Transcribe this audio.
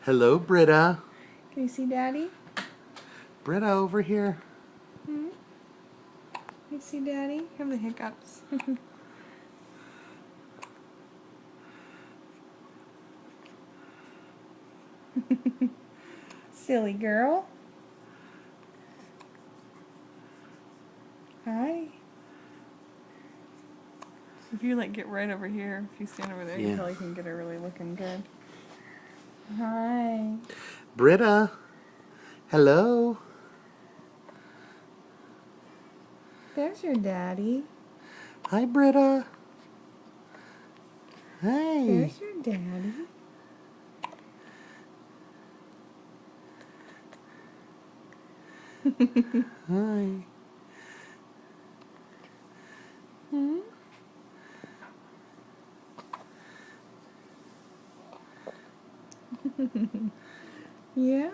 Hello, Britta. Can you see Daddy? Britta, over here. Can you see Daddy? Have the hiccups. Silly girl. Hi. If you get right over here, if you stand over there, Yeah. you probably can get her really looking good. Hi. Britta. Hello. There's your daddy. Hi, Britta. Hi. There's your daddy. Hi. Yeah?